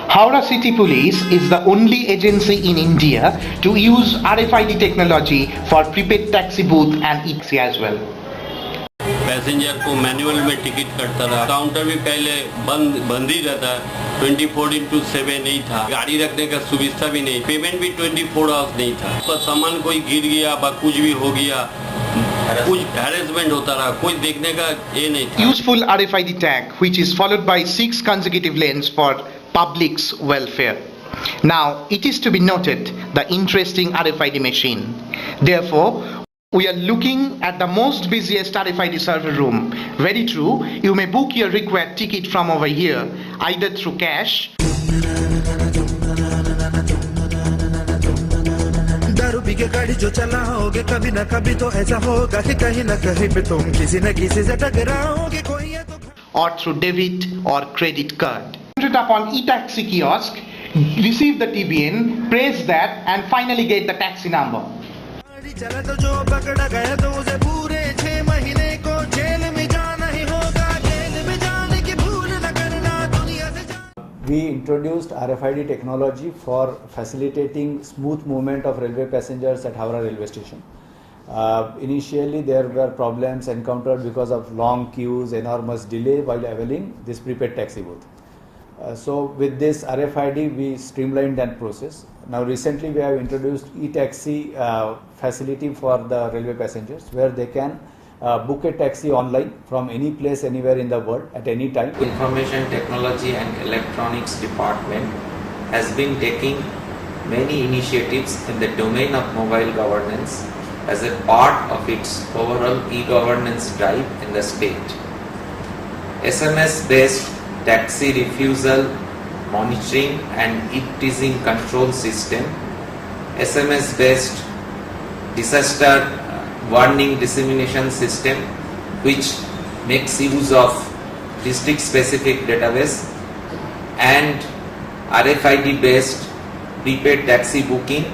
Howrah City Police is the only agency in India to use RFID technology for prepaid taxi booth and e-taxi as well. Passenger को manual में ticket कटता रहा, counter भी पहले बंद ही रहता, 24/7 नहीं था, गाड़ी रखने का सुविधा भी नहीं, पेमेंट भी 24 आवर्स नहीं था, तो सामान कोई गिर गया व कुछ भी हो गया, कुछ हैरेसमेंट होता रहा, कुछ देखने का ये नहीं था. Useful RFID tag which is followed by 6 consecutive lanes for public's welfare. Now it is to be noted the interesting RFID machine. Therefore, we are looking at the most busiest RFID server room. Very true, you may book your required ticket from over here, either through cash. दारू P के गाड़ी जो चलाओगे कभी ना कभी तो ऐसा होगा कि कहीं ना कहीं पे तुम किसी न किसी से टकराओगे कोई है तो or through debit or credit card. Enter upon e-taxi kiosk, receive the TBN, press that and finally get the taxi number. चला तो जो पकड़ा गया तो उसे पूरे 6 महीने को जेल में जाना ही होगा, जेल में जाने की भूल न करना दुनिया से. We introduced RFID technology for facilitating smooth movement of railway passengers at Howrah railway station. Initially there were problems encountered because of long queues, enormous delay while availing this prepaid taxi booth. So with this RFID we streamlined that process. Now recently we have introduced e-taxi facility for the railway passengers where they can book a taxi online from any place anywhere in the world at any time. Information Technology and Electronics Department has been taking many initiatives in the domain of mobile governance as a part of its overall e-governance drive in the state. SMS-based taxi refusal monitoring and e-teasing control system, SMS-based disaster warning dissemination system which makes use of district-specific database, and RFID-based prepaid taxi booking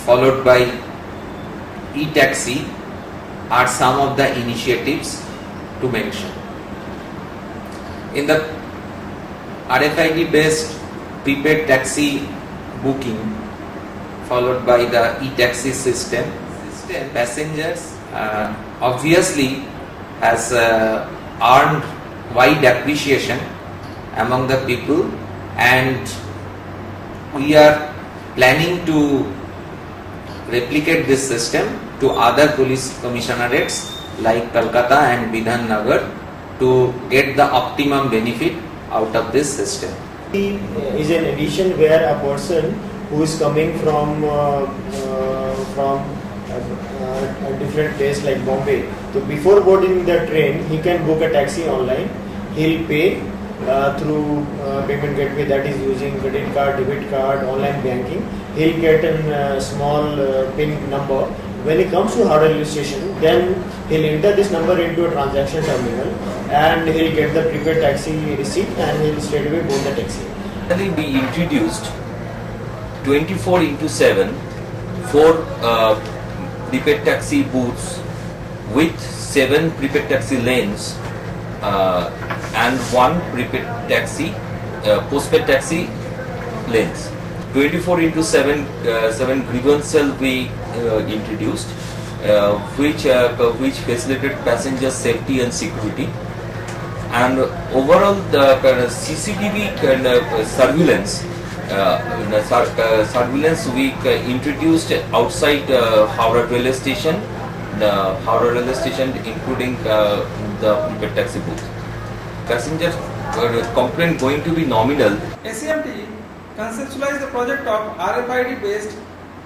followed by e-taxi are some of the initiatives to mention. In the RFID based prepaid taxi booking followed by the e-taxi system, passengers obviously has earned wide appreciation among the people, and we are planning to replicate this system to other police commissionerates like Kolkata and Bidhan Nagar to get the optimum benefit out of this system. Is an edition where a person who is coming from a different place like Bombay, so before boarding the train he can book a taxi online. He'll pay through payment gateway, that is using credit card, debit card, online banking. He'll get a small PIN number. When he comes to Howrah railway station, then he'll enter this number into a transaction terminal and he'll get the prepaid taxi receipt and he'll straight away board the taxi. We introduced 24/7 4 prepaid taxi booths with 7 prepaid taxi lanes and 1 prepaid taxi postpaid taxi lanes. 24/7 7 grievance cell we introduced, which facilitated passenger safety and security, and overall the CCTV surveillance we introduced outside Howrah railway station, including the prepaid taxi booth. Passenger complaint going to be nominal. ACMT conceptualized the project of RFID based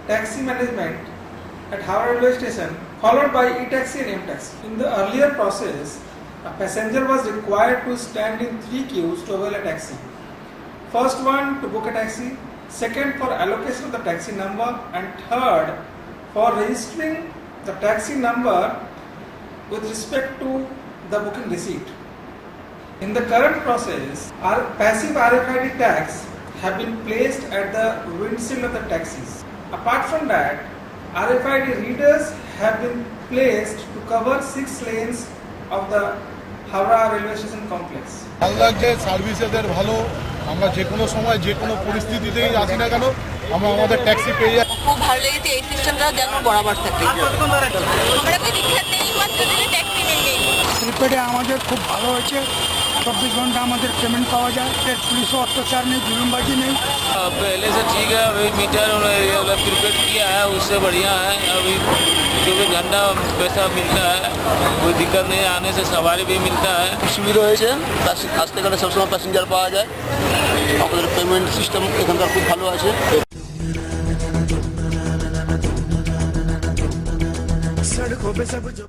taxi management at Howrah railway station, followed by e-taxi and m-taxi. In the earlier process, a passenger was required to stand in 3 queues to avail a taxi. First one to book a taxi, second for allocation of the taxi number, and third for registering the taxi number with respect to the booking receipt. In the current process, our passive RFID tags have been placed at the windshield of the taxis. Apart from that, RFID readers have been placed to cover 6 lanes of the Howrah railway station complex. ভাল লাগছে, service এদের ভালো, আমরা যে কোনো সময় যে কোনো পরিস্থিতিতেই আসি না কেন আমরা আমাদের ট্যাক্সি পেয়ে যাই। খুব ভালো লেগেছে এই সিস্টেমটা যেন বরাবর থাকে। আমরা তো রিক্সা নেই, মাত্র দিনে ট্যাক্সি নেই। প্রিপেডে আমাদের খুব ভালো হয়েছে, 24 घंटा আমাদের পেমেন্ট পাওয়া যায়, পুলিশও অত্যাচার নেই, जुलूमबाजी नहीं। पहले से ठीक है, अभी मीटर प्रीपेड किया है उससे बढ़िया है। अभी 24 घंटा पैसा मिलता है, कोई दिक्कत नहीं, आने से सवारी भी मिलता है। সুবিধা হয়েছে, আসতে গেলে সবসময় প্যাসেঞ্জার পাওয়া যায়। আমাদের পেমেন্ট সিস্টেম এখানকার খুব ভালো আছে। सड़कों पे सब जो